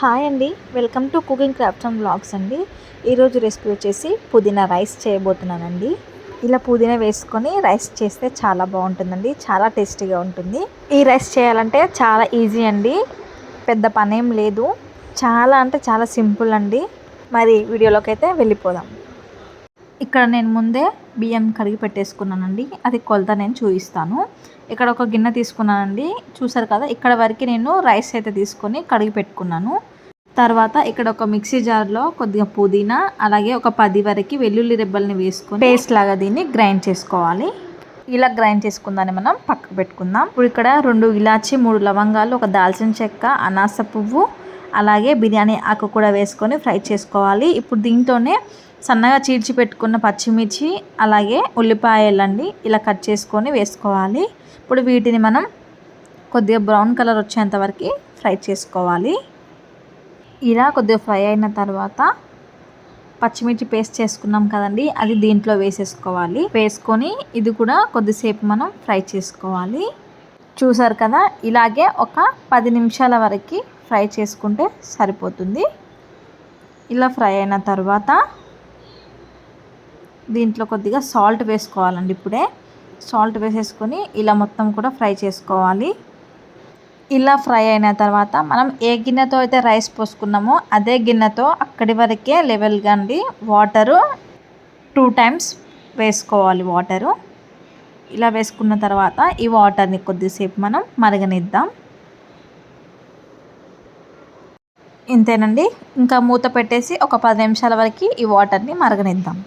Hi అండి, welcome to cooking crafts and vlogs అండి. ఈరోజు రెసిపీ వచ్చేసి పుదీనా రైస్ చేయబోతున్నానండి. ఇలా పుదీనా వేసుకొని రైస్ చేస్తే చాలా బాగుంటుందండి, చాలా టేస్టీగా ఉంటుంది. ఈ రైస్ చేయాలంటే చాలా ఈజీ అండి, పెద్ద పనేం లేదు, చాలా అంటే చాలా సింపుల్ అండి. మరి వీడియోలోకి అయితే వెళ్ళిపోదాం. ఇక్కడ నేను ముందే బియ్యం కడిగి పెట్టేసుకున్నానండి, అది కొలత నేను చూపిస్తాను. ఇక్కడ ఒక గిన్నె తీసుకున్నానండి, చూసారు కదా. ఇక్కడ వరకు నేను రైస్ అయితే తీసుకొని కడిగి పెట్టుకున్నాను. తర్వాత ఇక్కడ ఒక మిక్సీ జార్లో కొద్దిగా పుదీనా, అలాగే ఒక 10 వరకు వెల్లుల్లి రెబ్బల్ని వేసుకొని పేస్ట్ లాగా దీన్ని గ్రైండ్ చేసుకోవాలి. ఇలా గ్రైండ్ చేసుకుందాన్ని మనం పక్కకు పెట్టుకుందాం. ఇప్పుడు ఇక్కడ 2 ఇలాచి, 3 లవంగాలు, ఒక దాల్చిన చెక్క, అనాస పువ్వు, అలాగే బిర్యానీ ఆకు కూడా వేసుకొని ఫ్రై చేసుకోవాలి. ఇప్పుడు దీంతోనే సన్నగా చీల్చి పెట్టుకున్న పచ్చిమిర్చి, అలాగే ఉల్లిపాయలండి ఇలా కట్ చేసుకొని వేసుకోవాలి. ఇప్పుడు వీటిని మనం కొద్దిగా బ్రౌన్ కలర్ వచ్చేంత వరకు ఫ్రై చేసుకోవాలి. ఇలా కొద్దిగా ఫ్రై అయిన తర్వాత పచ్చిమిర్చి పేస్ట్ చేసుకున్నాం కదండి, అది దీంట్లో వేసేసుకోవాలి. వేసుకొని ఇది కూడా కొద్దిసేపు మనం ఫ్రై చేసుకోవాలి. చూసారు కదా, ఇలాగే ఒక 10 నిమిషాల వరకు ఫ్రై చేసుకుంటే సరిపోతుంది. ఇలా ఫ్రై అయిన తర్వాత దీంట్లో కొద్దిగా సాల్ట్ వేసుకోవాలండి. ఇప్పుడే సాల్ట్ వేసేసుకొని ఇలా మొత్తం కూడా ఫ్రై చేసుకోవాలి. ఇలా ఫ్రై అయిన తర్వాత మనం ఏ గిన్నెతో అయితే రైస్ పోసుకున్నామో అదే గిన్నెతో అక్కడి వరకే లెవెల్గా అండి వాటరు 2 టైమ్స్ వేసుకోవాలి. వాటరు ఇలా వేసుకున్న తర్వాత ఈ వాటర్ని కొద్దిసేపు మనం మరగనిద్దాం. ఇంతేనండి, ఇంకా మూత పెట్టేసి ఒక 10 నిమిషాల వరకు ఈ వాటర్ని మరగనిద్దాం.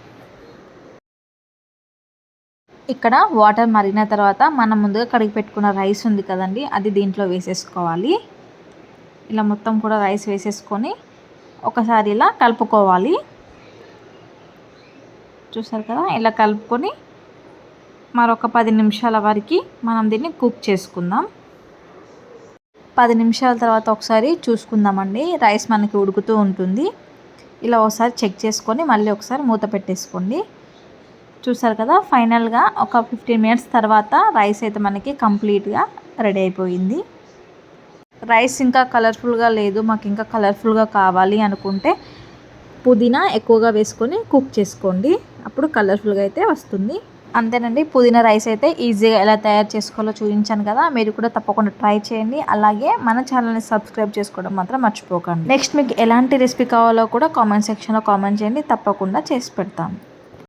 ఇక్కడ వాటర్ మరిగిన తర్వాత మనం ముందుగా కడిగి పెట్టుకున్న రైస్ ఉంది కదండి, అది దీంట్లో వేసేసుకోవాలి. ఇలా మొత్తం కూడా రైస్ వేసేసుకొని ఒకసారి ఇలా కలుపుకోవాలి. చూసారు కదా, ఇలా కలుపుకొని మరొక 10 నిమిషాల వరకు మనం దీన్ని కుక్ చేసుకుందాం. 10 నిమిషాల తర్వాత ఒకసారి చూసుకుందామండి, రైస్ మనకి ఉడుకుతూ ఉంటుంది. ఇలా ఒకసారి చెక్ చేసుకొని మళ్ళీ ఒకసారి మూత పెట్టేసుకోండి. చూసారు కదా, ఫైనల్గా ఒక 15 మినిట్స్ తర్వాత రైస్ అయితే మనకి కంప్లీట్గా రెడీ అయిపోయింది. రైస్ ఇంకా కలర్ఫుల్గా లేదు, మాకు ఇంకా కలర్ఫుల్గా కావాలి అనుకుంటే పుదీనా ఎక్కువగా వేసుకొని కుక్ చేసుకోండి, అప్పుడు కలర్ఫుల్గా అయితే వస్తుంది. అంతేనండి, పుదీనా రైస్ అయితే ఈజీగా ఎలా తయారు చేసుకోవాలో చూపించాను కదా, మీరు కూడా తప్పకుండా ట్రై చేయండి. అలాగే మన ఛానల్ని సబ్స్క్రైబ్ చేసుకోవడం మాత్రం మర్చిపోకండి. నెక్స్ట్ మీకు ఎలాంటి రెసిపీ కావాలో కూడా కామెంట్ సెక్షన్లో కామెంట్ చేయండి, తప్పకుండా చేసి పెడతాను.